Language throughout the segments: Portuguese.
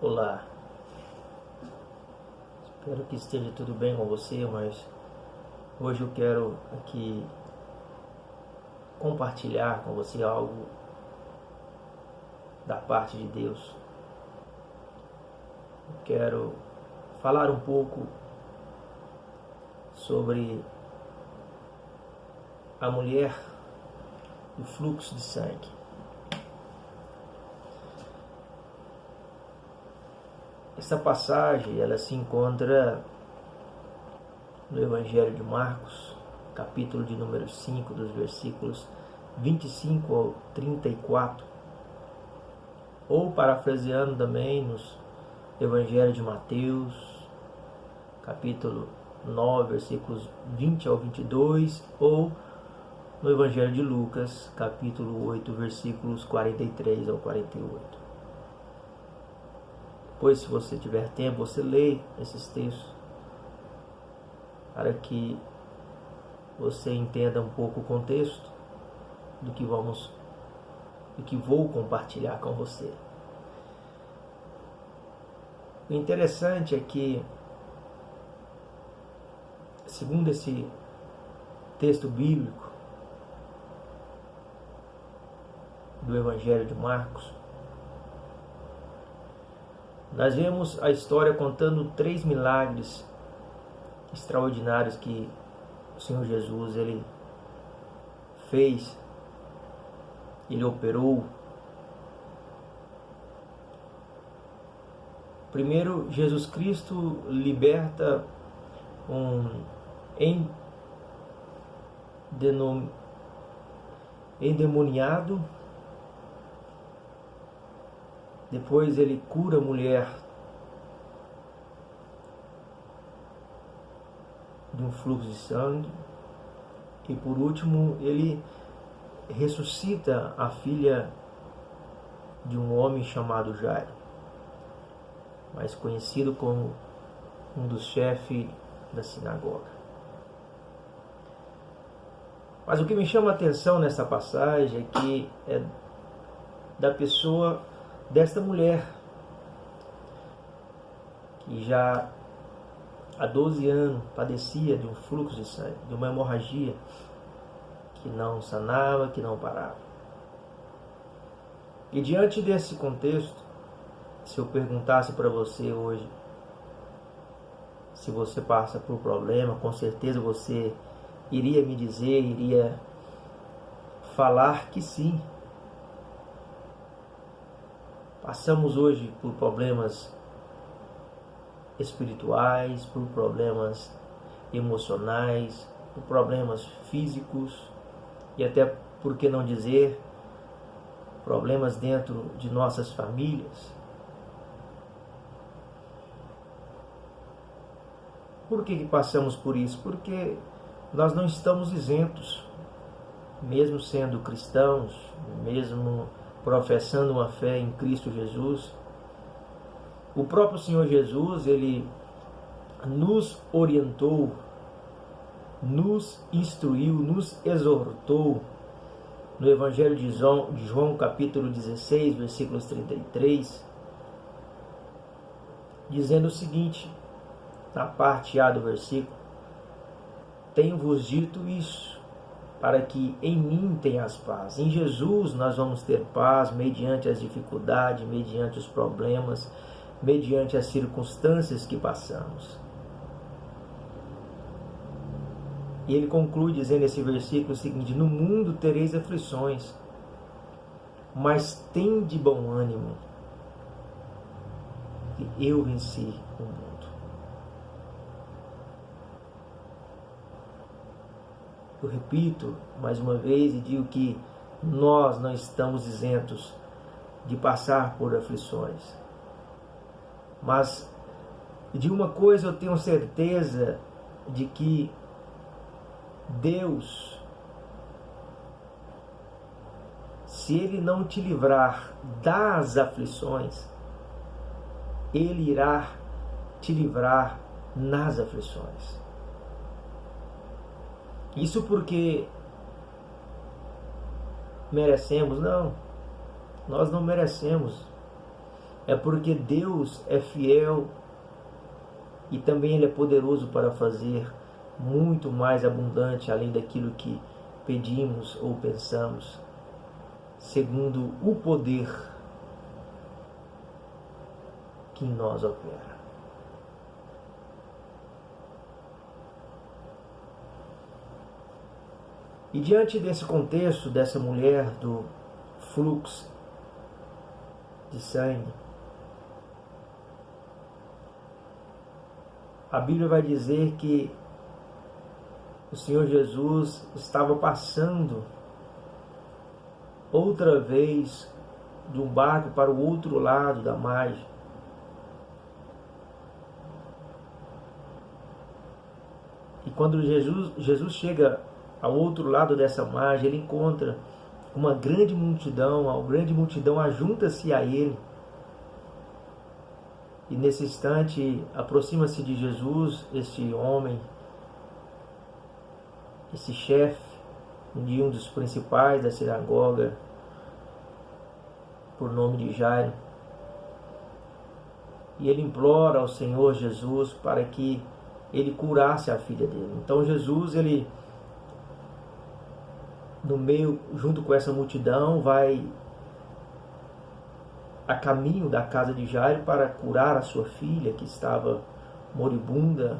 Olá, espero que esteja tudo bem com você, mas hoje eu quero aqui compartilhar com você algo da parte de Deus. Eu quero falar um pouco sobre a mulher do fluxo de sangue. Essa passagem ela se encontra no Evangelho de Marcos, capítulo de número 5, dos versículos 25 ao 34, ou parafraseando também nos Evangelho de Mateus, capítulo 9, versículos 20 ao 22, ou no Evangelho de Lucas, capítulo 8, versículos 43 ao 48. Depois, se você tiver tempo, você lê esses textos para que você entenda um pouco o contexto do que vou compartilhar com você. O interessante é que, segundo esse texto bíblico do Evangelho de Marcos, nós vemos a história contando 3 milagres extraordinários que o Senhor Jesus ele fez, ele operou. Primeiro, Jesus Cristo liberta um endemoniado. Depois ele cura a mulher de um fluxo de sangue. E por último, ele ressuscita a filha de um homem chamado Jairo, mais conhecido como um dos chefes da sinagoga. Mas o que me chama a atenção nessa passagem é que é da pessoa desta mulher, que já há 12 anos padecia de um fluxo de sangue, de uma hemorragia que não sanava, que não parava. E diante desse contexto, se eu perguntasse para você hoje, se você passa por problema, com certeza você iria me dizer, iria falar que sim. Passamos hoje por problemas espirituais, por problemas emocionais, por problemas físicos e até, por que não dizer, problemas dentro de nossas famílias. Por que passamos por isso? Porque nós não estamos isentos, mesmo sendo cristãos, mesmo professando uma fé em Cristo Jesus. O próprio Senhor Jesus, ele nos orientou, nos instruiu, nos exortou no Evangelho de João, capítulo 16, versículos 33, dizendo o seguinte, na parte A do versículo: tenho-vos dito isso, para que em mim tenhas paz. Em Jesus nós vamos ter paz mediante as dificuldades, mediante os problemas, mediante as circunstâncias que passamos. E ele conclui dizendo nesse versículo o seguinte: no mundo tereis aflições, mas tende bom ânimo, que eu venci o mundo. Eu repito mais uma vez e digo que nós não estamos isentos de passar por aflições. Mas de uma coisa eu tenho certeza, de que Deus, se Ele não te livrar das aflições, Ele irá te livrar nas aflições. Isso porque merecemos? Não, nós não merecemos. é porque Deus é fiel e também Ele é poderoso para fazer muito mais abundante além daquilo que pedimos ou pensamos, segundo o poder que em nós opera. E diante desse contexto, dessa mulher do fluxo de sangue, a Bíblia vai dizer que o Senhor Jesus estava passando outra vez de um barco para o outro lado da margem. E quando Jesus chega ao outro lado dessa margem, ele encontra uma grande multidão, a grande multidão ajunta-se a ele. E nesse instante aproxima-se de Jesus este homem, esse chefe de um dos principais da sinagoga, por nome de Jairo. E ele implora ao Senhor Jesus para que ele curasse a filha dele. Então Jesus, ele no meio, junto com essa multidão, vai a caminho da casa de Jairo para curar a sua filha, que estava moribunda,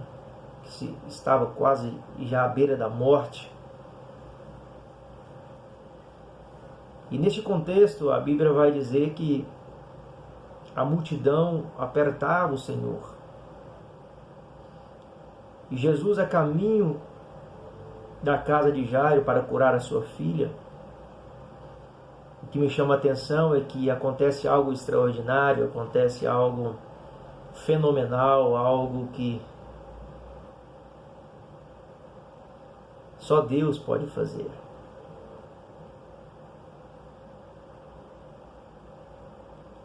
que estava quase já à beira da morte. E neste contexto, a Bíblia vai dizer que a multidão apertava o Senhor. E Jesus, a caminho da casa de Jairo para curar a sua filha, o que me chama a atenção é que acontece algo extraordinário, acontece algo fenomenal, algo que só Deus pode fazer.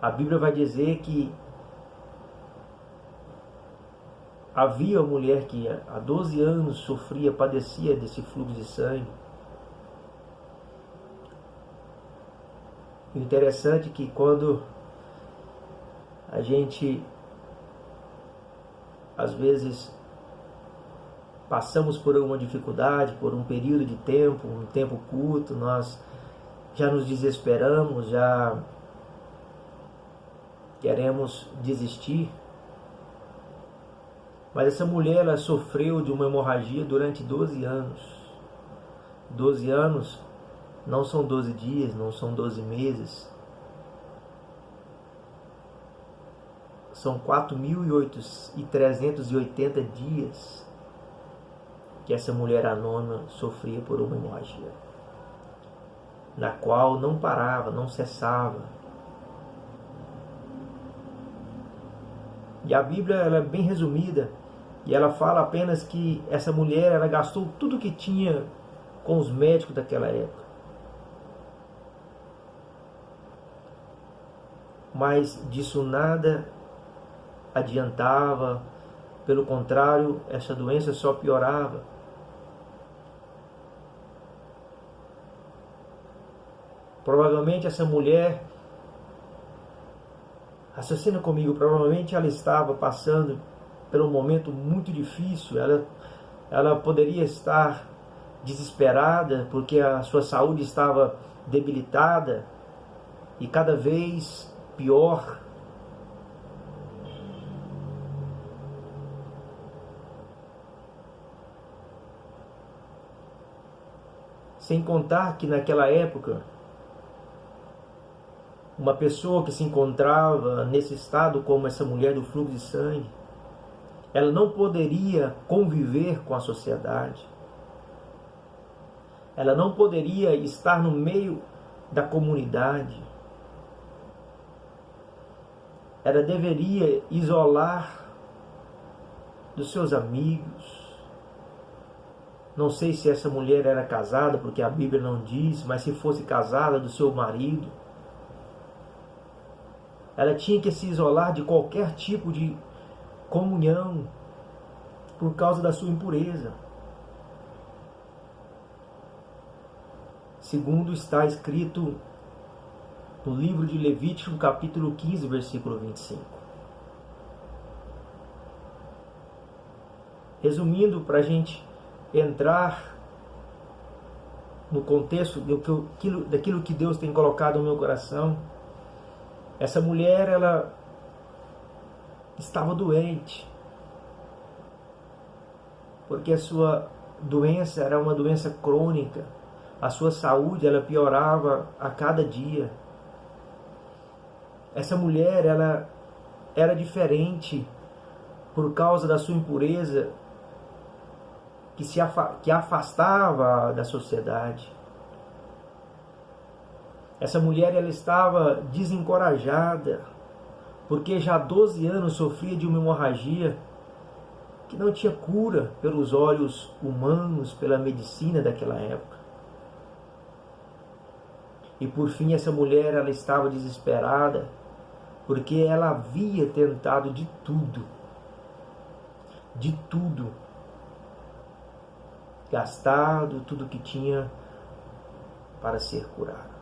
A Bíblia vai dizer que havia uma mulher que há 12 anos sofria, padecia desse fluxo de sangue. O interessante é que quando a gente, às vezes, passamos por uma dificuldade, por um período de tempo, um tempo curto, nós já nos desesperamos, já queremos desistir. Mas essa mulher, ela sofreu de uma hemorragia durante 12 anos. 12 anos não são 12 dias, não são 12 meses. São 4.380 dias que essa mulher anônima sofria por uma hemorragia, na qual não parava, não cessava. E a Bíblia, ela é bem resumida, e ela fala apenas que essa mulher, ela gastou tudo que tinha com os médicos daquela época. Mas disso nada adiantava, pelo contrário, essa doença só piorava. Provavelmente essa mulher, raciocina comigo, provavelmente ela estava passando por um momento muito difícil, ela poderia estar desesperada porque a sua saúde estava debilitada e cada vez pior. Sem contar que naquela época, uma pessoa que se encontrava nesse estado como essa mulher do fluxo de sangue, ela não poderia conviver com a sociedade. Ela não poderia estar no meio da comunidade. Ela deveria isolar dos seus amigos. Não sei se essa mulher era casada, porque a Bíblia não diz, mas se fosse casada, do seu marido. Ela tinha que se isolar de qualquer tipo de comunhão por causa da sua impureza. Segundo está escrito no livro de Levítico, capítulo 15, versículo 25. Resumindo, para a gente entrar no contexto daquilo que Deus tem colocado no meu coração, essa mulher, ela estava doente, porque a sua doença era uma doença crônica, a sua saúde, ela piorava a cada dia. Essa mulher, ela era diferente por causa da sua impureza, que a afastava da sociedade. Essa mulher, ela estava desencorajada, porque já há 12 anos sofria de uma hemorragia que não tinha cura pelos olhos humanos, pela medicina daquela época. E por fim, essa mulher, ela estava desesperada, porque ela havia tentado de tudo, gastado tudo que tinha para ser curada.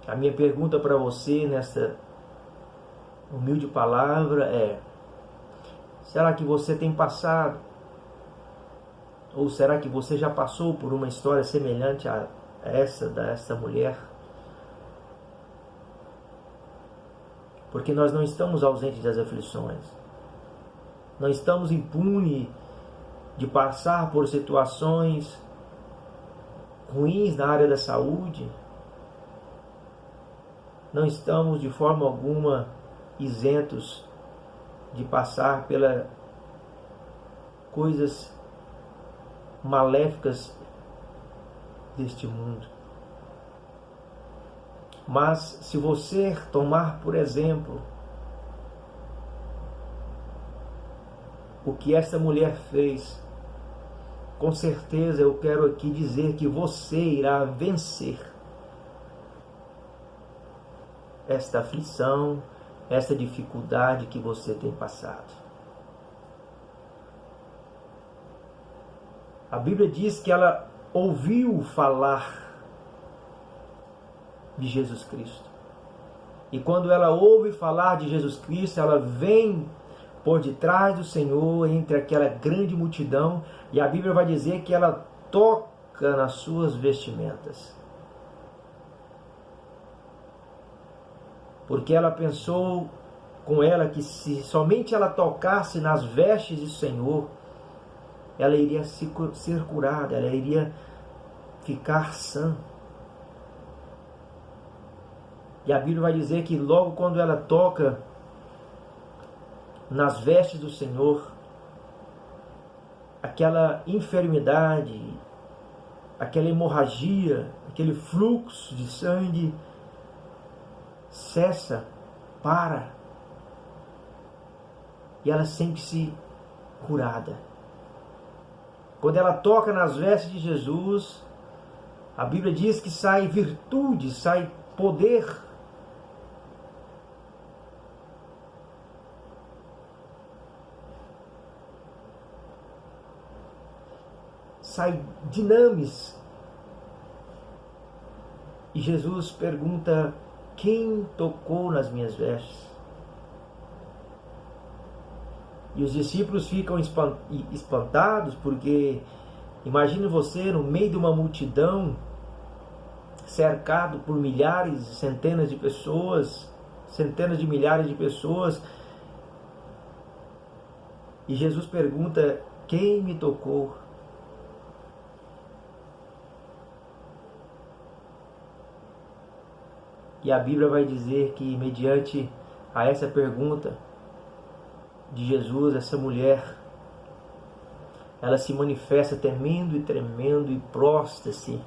A minha pergunta para você nesta humilde palavra é: será que você tem passado? Ou será que você já passou por uma história semelhante a essa dessa mulher? Porque nós não estamos ausentes das aflições. Não estamos impunes de passar por situações ruins na área da saúde. Não estamos de forma alguma isentos de passar pelas coisas maléficas deste mundo. Mas se você tomar, por exemplo, o que essa mulher fez, com certeza eu quero aqui dizer que você irá vencer esta aflição, esta dificuldade que você tem passado. A Bíblia diz que ela ouviu falar de Jesus Cristo. E quando ela ouve falar de Jesus Cristo, ela vem por detrás do Senhor, entre aquela grande multidão, e a Bíblia vai dizer que ela toca nas suas vestimentas. Porque ela pensou com ela que se somente ela tocasse nas vestes do Senhor, ela iria ser curada, ela iria ficar sã. E a Bíblia vai dizer que logo quando ela toca nas vestes do Senhor, aquela enfermidade, aquela hemorragia, aquele fluxo de sangue cessa, para, e ela sente-se curada. Quando ela toca nas vestes de Jesus, a Bíblia diz que sai virtude, sai poder. Sai dinamis. E Jesus pergunta: quem tocou nas minhas vestes? E os discípulos ficam espantados, porque imagine você no meio de uma multidão, cercado por milhares, centenas de pessoas, centenas de milhares de pessoas, e Jesus pergunta: quem me tocou? E a Bíblia vai dizer que, mediante a essa pergunta de Jesus, essa mulher, ela se manifesta temendo e tremendo e prostra-se.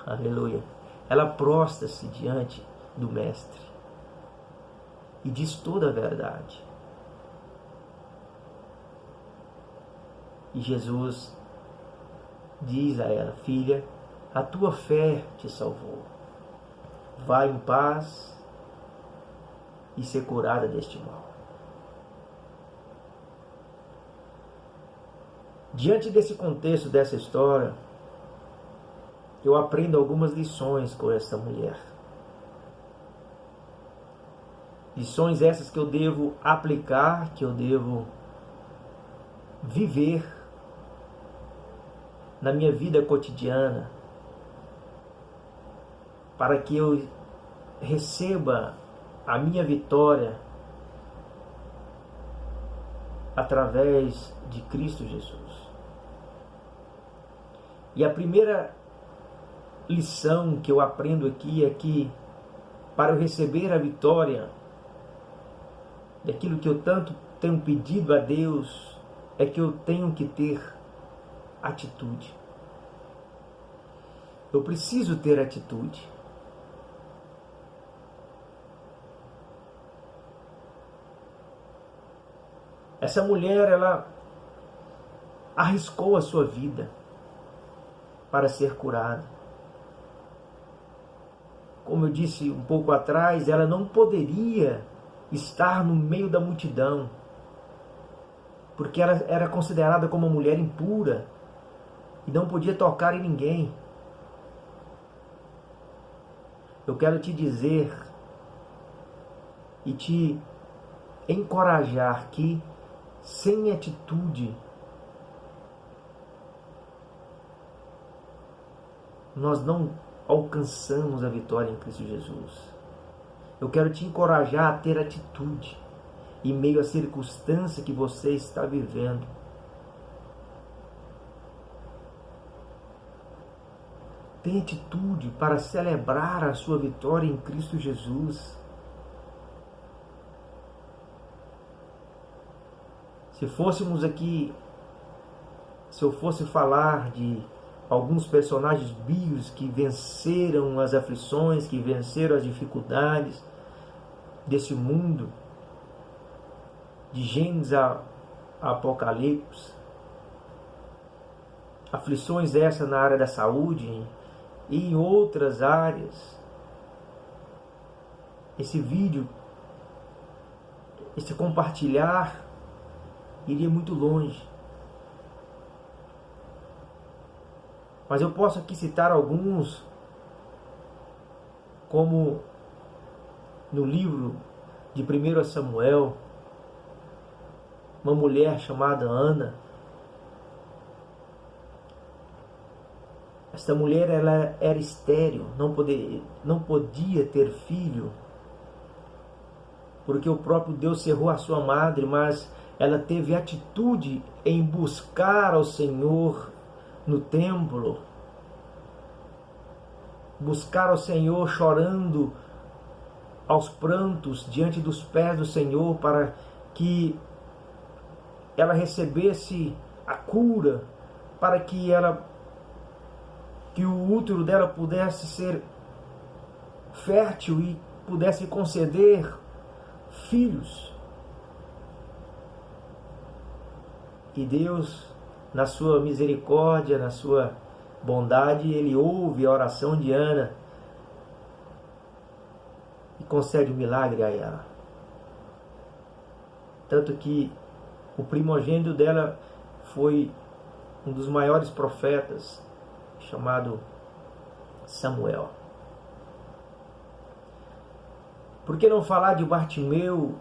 Aleluia. Ela prostra-se diante do Mestre e diz toda a verdade. E Jesus diz a ela: filha, a tua fé te salvou. Vá em paz e ser curada deste mal. Diante desse contexto, dessa história, eu aprendo algumas lições com esta mulher. Lições essas que eu devo aplicar, que eu devo viver na minha vida cotidiana, para que eu receba a minha vitória através de Cristo Jesus. E a primeira lição que eu aprendo aqui é que, para eu receber a vitória daquilo que eu tanto tenho pedido a Deus, é que eu tenho que ter atitude. Eu preciso ter atitude. Essa mulher, ela arriscou a sua vida para ser curada. Como eu disse um pouco atrás, ela não poderia estar no meio da multidão, porque ela era considerada como uma mulher impura e não podia tocar em ninguém. Eu quero te dizer e te encorajar que, sem atitude, nós não alcançamos a vitória em Cristo Jesus. Eu quero te encorajar a ter atitude em meio à circunstância que você está vivendo. Tenha atitude para celebrar a sua vitória em Cristo Jesus. Se fôssemos aqui, se eu fosse falar de alguns personagens bíblicos que venceram as aflições, que venceram as dificuldades desse mundo, de Gênesis a Apocalipse, aflições essas na área da saúde e em outras áreas, esse vídeo, esse compartilhar, iria muito longe. Mas eu posso aqui citar alguns, como no livro de 1 Samuel, uma mulher chamada Ana. Esta mulher, ela era estéril, não podia ter filho, porque o próprio Deus cerrou a sua madre, mas ela teve atitude em buscar ao Senhor no templo, buscar ao Senhor chorando aos prantos diante dos pés do Senhor, para que ela recebesse a cura, para que o útero dela pudesse ser fértil e pudesse conceder filhos. E Deus, na sua misericórdia, na sua bondade, Ele ouve a oração de Ana e concede um milagre a ela. Tanto que o primogênito dela foi um dos maiores profetas, chamado Samuel. Por que não falar de Bartimeu,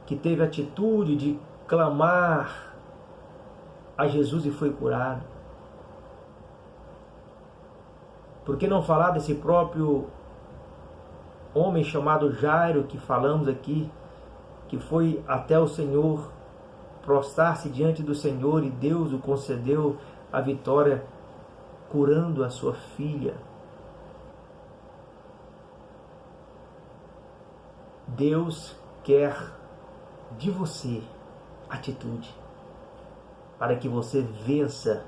que teve a atitude de clamar a Jesus e foi curado? Por que não falar desse próprio homem chamado Jairo, que falamos aqui, que foi até o Senhor prostrar-se diante do Senhor e Deus o concedeu a vitória, curando a sua filha? Deus quer de você atitude, para que você vença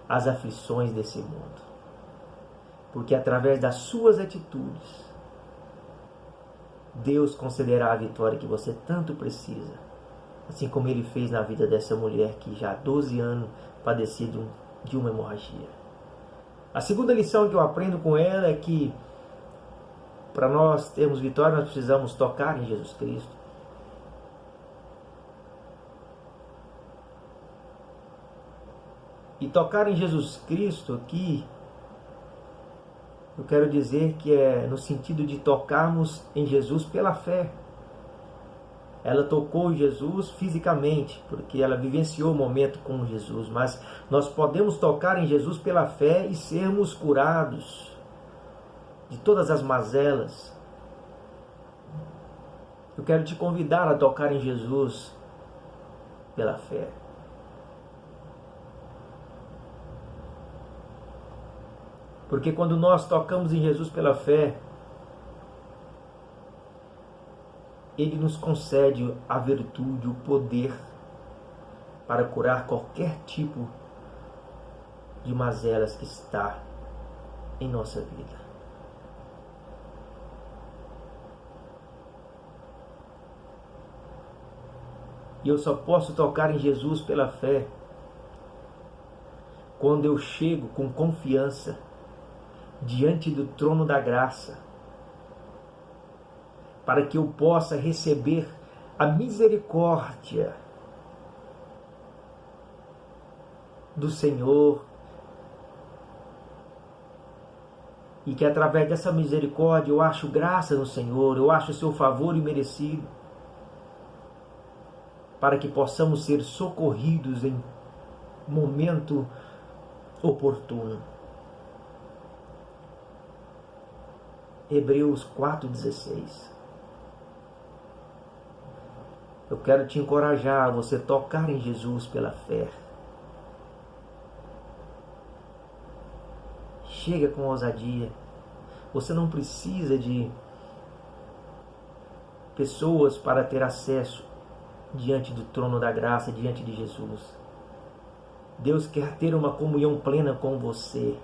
as aflições desse mundo. Porque através das suas atitudes, Deus concederá a vitória que você tanto precisa. Assim como Ele fez na vida dessa mulher que já há 12 anos padecia de uma hemorragia. A segunda lição que eu aprendo com ela é que, para nós termos vitória, nós precisamos tocar em Jesus Cristo. E tocar em Jesus Cristo aqui Eu quero dizer que é no sentido de tocarmos em Jesus pela fé. Ela tocou em Jesus fisicamente, porque ela vivenciou o momento com Jesus, mas nós podemos tocar em Jesus pela fé e sermos curados de todas as mazelas. Eu quero te convidar a tocar em Jesus pela fé. Porque quando nós tocamos em Jesus pela fé, Ele nos concede a virtude, o poder para curar qualquer tipo de mazelas que está em nossa vida. E eu só posso tocar em Jesus pela fé quando eu chego com confiança diante do trono da graça, para que eu possa receber a misericórdia do Senhor e que através dessa misericórdia eu acho graça no Senhor, eu acho o seu favor imerecido, para que possamos ser socorridos em momento oportuno. Hebreus 4,16. Eu quero te encorajar a você tocar em Jesus pela fé. Chega com ousadia. Você não precisa de pessoas para ter acesso diante do trono da graça, diante de Jesus. Deus quer ter uma comunhão plena com você.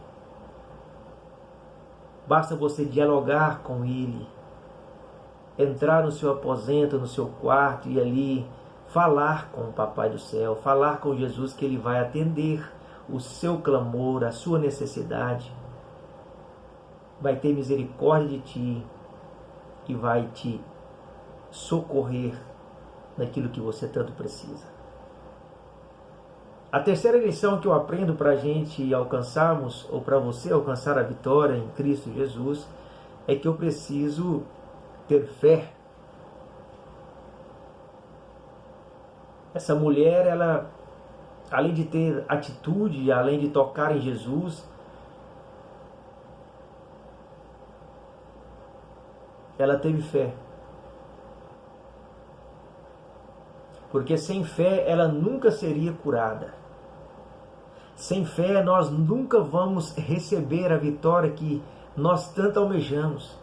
Basta você dialogar com Ele, entrar no seu aposento, no seu quarto e ali falar com o Papai do Céu, falar com Jesus, que Ele vai atender o seu clamor, a sua necessidade, vai ter misericórdia de ti e vai te socorrer naquilo que você tanto precisa. A terceira lição que eu aprendo para a gente alcançarmos, ou para você alcançar a vitória em Cristo Jesus, é que eu preciso ter fé. Essa mulher, ela, além de ter atitude, além de tocar em Jesus, ela teve fé. Porque sem fé ela nunca seria curada. Sem fé nós nunca vamos receber a vitória que nós tanto almejamos.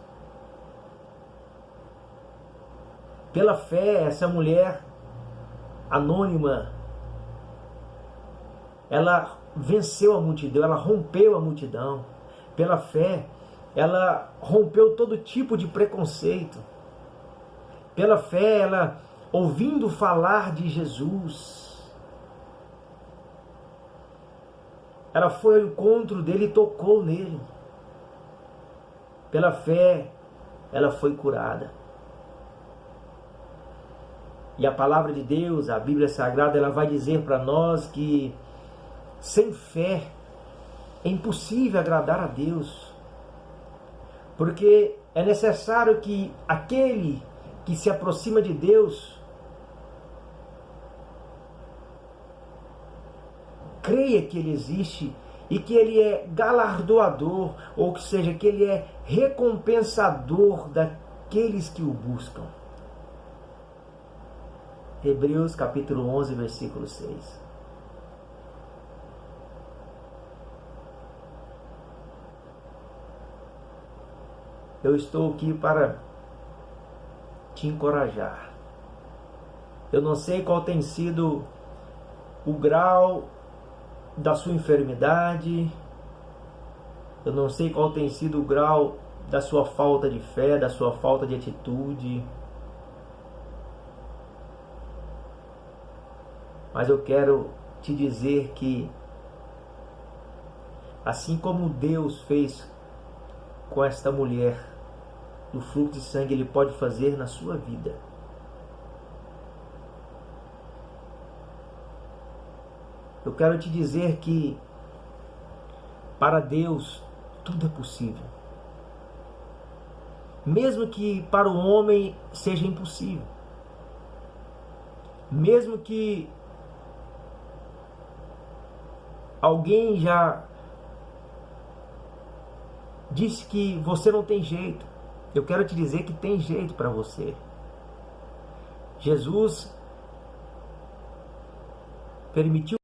Pela fé, essa mulher anônima, ela venceu a multidão, ela rompeu a multidão. Pela fé, ela rompeu todo tipo de preconceito. Pela fé, ela, ouvindo falar de Jesus, ela foi ao encontro dele e tocou nele. Pela fé, ela foi curada. E a palavra de Deus, a Bíblia Sagrada, ela vai dizer para nós que sem fé é impossível agradar a Deus. Porque é necessário que aquele que se aproxima de Deus creia que Ele existe e que Ele é galardoador, ou que seja, que Ele é recompensador daqueles que o buscam. Hebreus capítulo 11, versículo 6. Eu estou aqui para te encorajar. Eu não sei qual tem sido o grau da sua enfermidade, eu não sei qual tem sido o grau da sua falta de fé, da sua falta de atitude, mas eu quero te dizer que assim como Deus fez com esta mulher do fluxo de sangue, Ele pode fazer na sua vida. Eu quero te dizer que para Deus tudo é possível. mesmo que para o homem seja impossível, mesmo que alguém já disse que você não tem jeito, eu quero te dizer que tem jeito para você. Jesus permitiu